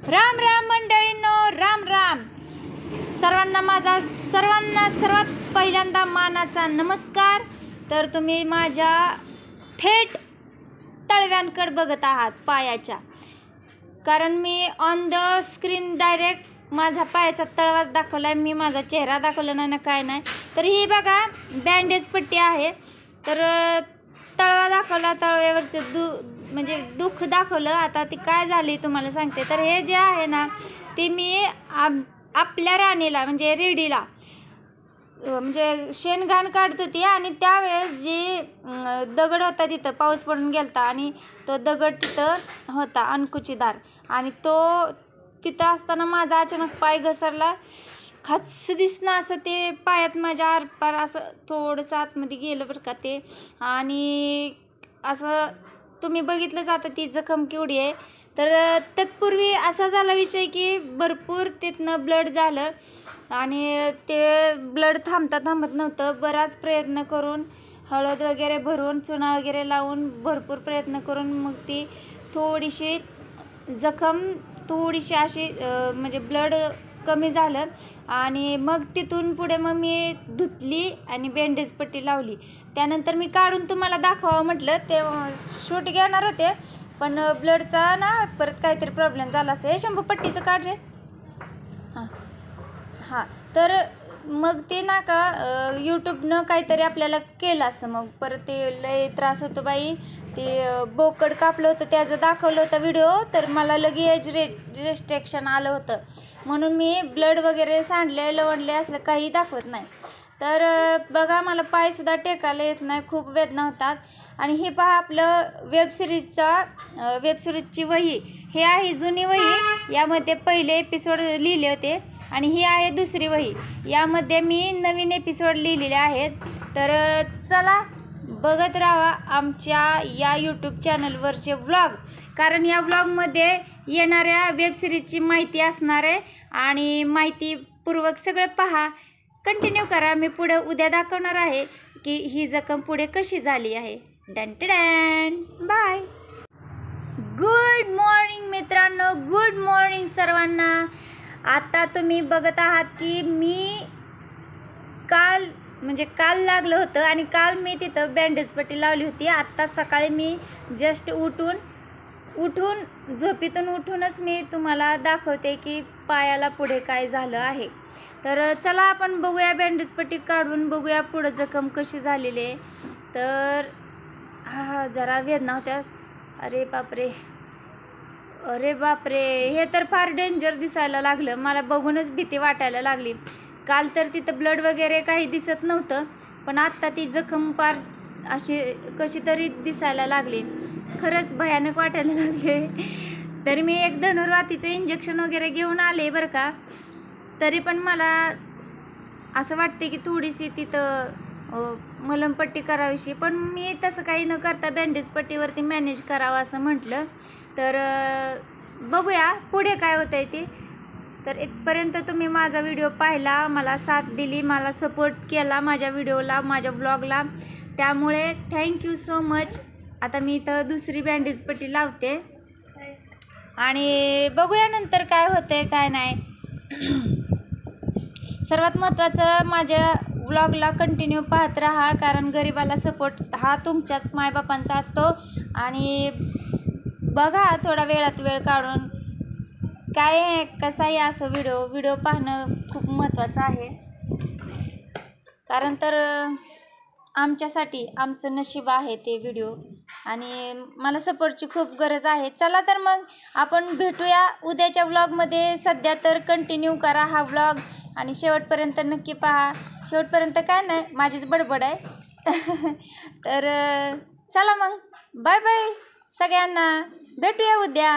राम राम मंडळींनो, राम राम सर्वांना माझा सर्वात पहिल्यांदा मानाचा नमस्कार। तर तुम्ही माझ्या थेट तळव्यांकडे बघत आहात पायाच्या, कारण me on the screen direct माझ्या पायाचा तळवाच दाखवलाय, मी माझा चेहरा दाखवला नाही ना काय नाही। तर ही बघा बँडेज पट्टी आहे, तर तळवा दाखवला, तळव्यावरचं म्हणजे दुःख दाखवलं। आता ती काय झाली तुम्हाला सांगते। तर हे जे आहे ना ते मी आपल्या राणीला म्हणजे रेडीला म्हणजे शेणघाण काढत होती, आणि त्यावेळेस जी दगड होता तिथं पाऊस पडून गेलता, आणि तो दगड तिथं होता अनकुचीदार, आणि तो तिथं असताना माझा अचानक पाय घसरला। खच दिसणं असं ते पायात माझ्या आरपार असं थोडंसं आतमध्ये गेलं बरं का ते, आणि असं तुम्ही बघितलं जातं ती जखम केवढी आहे। तर तत्पूर्वी असा झाला विषय की भरपूर तिथनं ब्लड झालं, आणि ते ब्लड थांबत नव्हतं। बराच प्रयत्न करून हळद वगैरे भरून चुना वगैरे लावून भरपूर प्रयत्न करून मग ती थोडीशी जखम थोडीशी अशी म्हणजे ब्लड कमी झालं, आणि मग तिथून पुढे मग मी धुतली आणि बँडेज पट्टी लावली। त्यानंतर मी काढून तुम्हाला दाखवावं म्हटलं, ते शूट घेणार होते पण ब्लडचा ना परत काहीतरी प्रॉब्लेम झाला असते। शंभू पट्टीचं काढ रे। हां तर मग ते ना का यूट्यूबनं काहीतरी आपल्याला केलं असतं, मग परत ते लय त्रास होतो बाई। ते बोकड कापलं होतं त्याचं दाखवलं होतं व्हिडिओ, तर मला लगेच रेस्ट्रिक्शन आलं होतं, म्हणून मी ब्लड वगैरे सांडले लवणले असलं काही दाखवत नाही। तर बघा मला पायसुद्धा टेकायला येत नाही, खूप वेदना होतात। आणि हे पहा आपलं वेबसिरीजची वही, हे आहे जुनी वही, यामध्ये पहिले एपिसोड लिहिले होते, आणि ही आहे दुसरी वही, यामध्ये मी नवीन एपिसोड लिहिलेले आहेत। तर चला बघत राहा आमच्या या यूट्यूब चॅनलवरचे व्लॉग, कारण या व्लॉगमध्ये येणाऱ्या वेबसिरीजची माहिती असणार आहे, आणि माहितीपूर्वक सगळं पहा, कंटिन्यू करा। मी पुढे उद्या दाखवणार आहे की ही जखम पुढे कशी झाली आहे। Done done by. Good morning मित्रांनो, गुड मॉर्निंग सर्वांना। आता तुम्ही बघत आहात की मी काल लागलं होतं, आणि काल मी तिथं बँडेज पट्टी लावली होती। आत्ता सकाळी मी जस्ट उठून झोपेतून उठूनच मी तुम्हाला दाखवते की पायाला पुढे काय झालं आहे। तर चला आपण बघूया, बँडेज पट्टी काढून बघूया पुढं जखम कशी झालेली आहे। तर जरा वेदना होत्या। अरे बापरे, हे तर फार डेंजर दिसायला लागलं, मला बघूनच भीती वाटायला लागली। काल तर तिथं ब्लड वगैरे काही दिसत नव्हतं, पण आत्ता ती जखम फार अशी कशी तरी दिसायला लागली, खरंच भयानक वाटायला लागले। तरी मी एक धनुर्वातीचं इंजेक्शन वगैरे घेऊन आले बरं का, तरी पण मला असं वाटते की थोडीशी तिथं मलमपट्टी करावीशी, पण मी तसं काही न करता बँडेज पट्टीवरती मॅनेज करावं असं म्हटलं। तर बघूया पुढे काय होतंय ते। तर इथपर्यंत तुम्ही माझा व्हिडिओ पाहिला, मला साथ दिली, मला सपोर्ट केला माझ्या व्हिडिओला, माझ्या ब्लॉगला, त्यामुळे थँक्यू सो मच। आता मी इथं दुसरी बँडेज पट्टी लावते, आणि बघूया नंतर काय होतंय काय नाही। सर्वात महत्त्वाचं माझ्या व्लॉगला कंटिन्यू पाहत राहा, कारण गरिबाला सपोर्ट हा तुमच्याच मायबापांचा असतो। आणि बघा थोडा वेळात वेळ काढून, काय कसाही असो व्हिडिओ पाहणं खूप महत्त्वाचं आहे, कारण तर आमच्यासाठी आमचं नशीब आहे ते व्हिडिओ, आणि मला सपोर्टची खूप गरज आहे। चला तर मग आपण भेटूया उद्याच्या व्लॉगमध्ये। सध्या तर कंटिन्यू करा हा व्लॉग, आणि शेवटपर्यंत नक्की पहा। शेवटपर्यंत काय नाही, माझीच बडबड आहे। तर चला मग, बाय बाय सगळ्यांना, भेटूया उद्या।